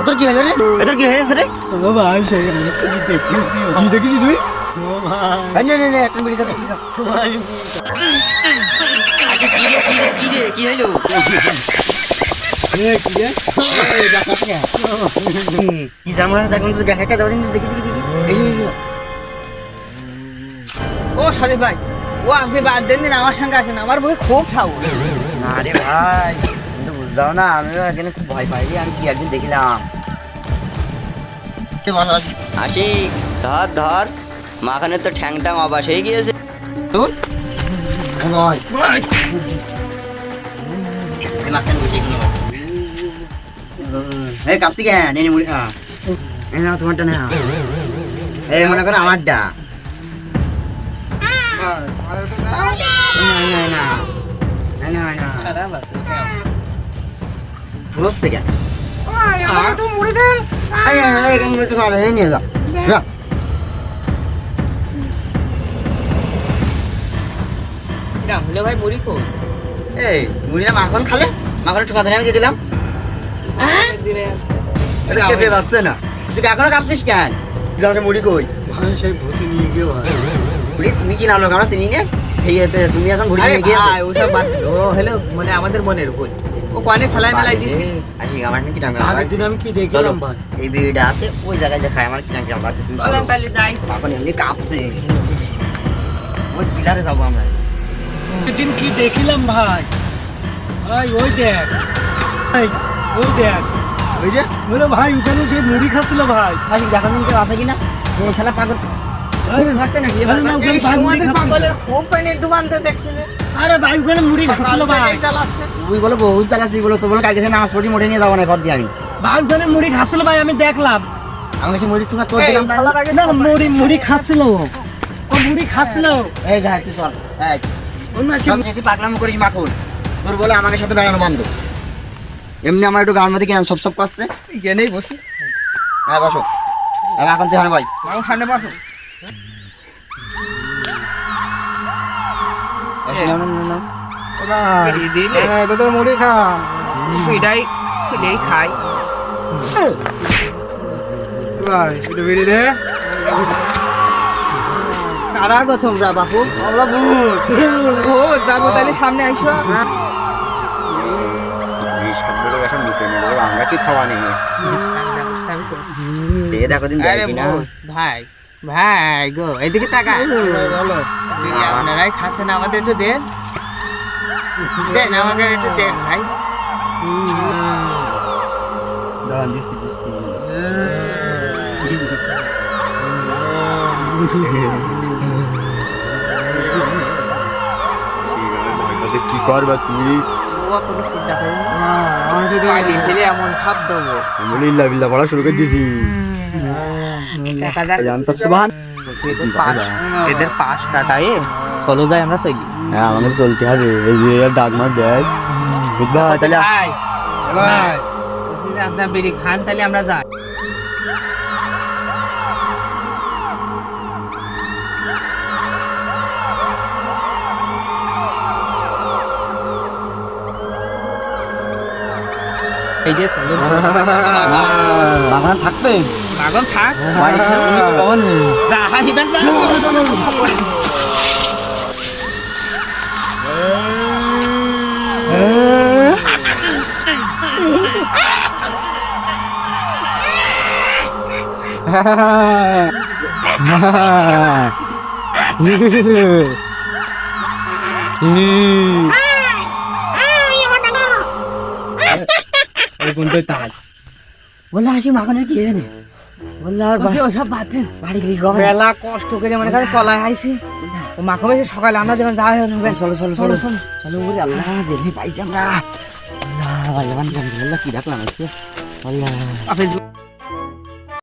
তোর কি হলো রে? তোর কি হয়েছে রে? ও ভাই সেই আমি দেখেছি। কি দেখেছিস তুই? ও ভাই না একটা বিড়ি খা কি হলো? কি জামা দেখুন তো দেখা দাও দিন দেখি ও সরি ভাই, ও আপনি বাদ দেন দিন, আমার সঙ্গে আসেন, আমার বই খুব সাহস। আরে ভাই তুমি তো বুঝলাম না, আমিও এখানে খুব ভয় পাই রে। আমি কি একদিন দেখলাম আসি ধর ধর, মাখানে তো ঠ্যাং ট্যাং অবাস হয়ে গিয়েছে। তোর ভয় মাঝখানে বসে গিয়ে এই কাপসি কেন নেই মুড়ি খা। এই নাও তোমারটা না, এই মনে করো আমারটা। বুঝতে কেন নিয়ে যাও। হলে ভাই মুড়ি কই? এই মুড়িটা মাখন খালে, মাখন একটু কথা আমি দিয়ে দিলাম। খেপে বাসছে না, তুই এখনো কাঁপছিস কেন? মুড়ি কই? ভাই সেই ভূতি নিয়ে গিয়ে ভাই মুড়ি তুমি কি না লোক আমরা চিনি না। তুমি এখন ঘুরে নিয়ে গিয়েছো। ওসব বাদ দিন, ও হলো মানে আমাদের মনের ভুল। ও কনে ফেলায় ফেলাই দিছি। আসি আমার নাকি টাকা আগের দিন আমি কি দেখলাম ভাই। এই বিড়িটা আছে ওই জায়গায় যে খায়, আমার কি টাকা লাগছে তুমি চলেন তাহলে যাই। এখন এমনি কাঁপছে। ওই পিলারে যাবো আমরা। সেদিন কি দেখিলাম ভাই। ভাই ওই দেখ, ভাই ওই দেখ, ওই যে বলে ভাই ওখানে সে মুড়ি খাচ্ছিল ভাই। আসি দেখো তুমি কেউ আছে কিনা। ও শালা পাগল ভাগছে নাকি? আরে না, ওখানে ভাই মুড়ি খাচ্ছিল। পাগলের খুব পানি ডুবানতে দেখছিলে। আরে ভাই ওখানে মুড়ি খাচ্ছিল ভাই। তুই বলো বহুত চালাচ্ছিস বলো, তো বলো কালকে সে নামাজ পড়ি মোটে নিয়ে যাবো না পথ দিয়ে আমি। ভাই ওখানে মুড়ি খাচ্ছিল ভাই, আমি দেখলাম। আমি কাছে মুড়ি টুকা তোর দিলাম। না মুড়ি খাচ্ছিল, ও মুড়ি খাচ্ছিল। এই যা তুই চল। এই অন্য তুই পাগলামো করিস মাখন, তোর বলে আমাকে সাথে বেড়ানো বন্ধ। এমনি আমার একটু গান মধ্যে কেন সব সব করছে। এখানেই বসি। হ্যাঁ বসো। এখন তুই ভাই আমার সামনে বসো। বিড়ি দিলে তোদের মুড়ি খা। বিড়াই খেলেই খাই। ভাই একটু বিড়ি দে। কারা গো তোমরা বাপু? আমরা ভূত। ও বাবু তাহলে সামনে আইসো। আমরা কি খাওয়া নেই সে দেখো দিন আরে ভাই ভাই গো এদিকে তাকা। আপনারাই খাচ্ছেন, আমাদের একটু দেন, দেন আমাদের একটু দেন ভাই। কি করবা তুমি? অতটা চিন্তা করি পালি ফেলে এমন ভাব দেবো। লিল্লা বিল্লা পড়া শুরু করে দিয়েছি। এদের পাশ কাটায় চলো যাই, আমরা চলি। হ্যাঁ আমাকে চলতে হবে। এই যে ডাক মার দেয় বুঝবা তাহলে। ভাই আপনার বিড়ি খান, তাহলে আমরা যাই। এই যে চলো বাগান থাকবে বাগন থাক। যাইবেন না। বললে হাসি মাখানের কি এখানে বললে আর ওসব বাদ দেন, বাড়ি গেলি বেলা কষ্ট করে মনে করে কলায় আইছি। ও মাখো বেশি সকালে আমরা যখন যাওয়া হবে। চলো চলো চলো চলো ওরে আল্লাহ জেলে পাইছি আমরা। আল্লাহ ভাই কি ডাকলাম আজকে আল্লাহ।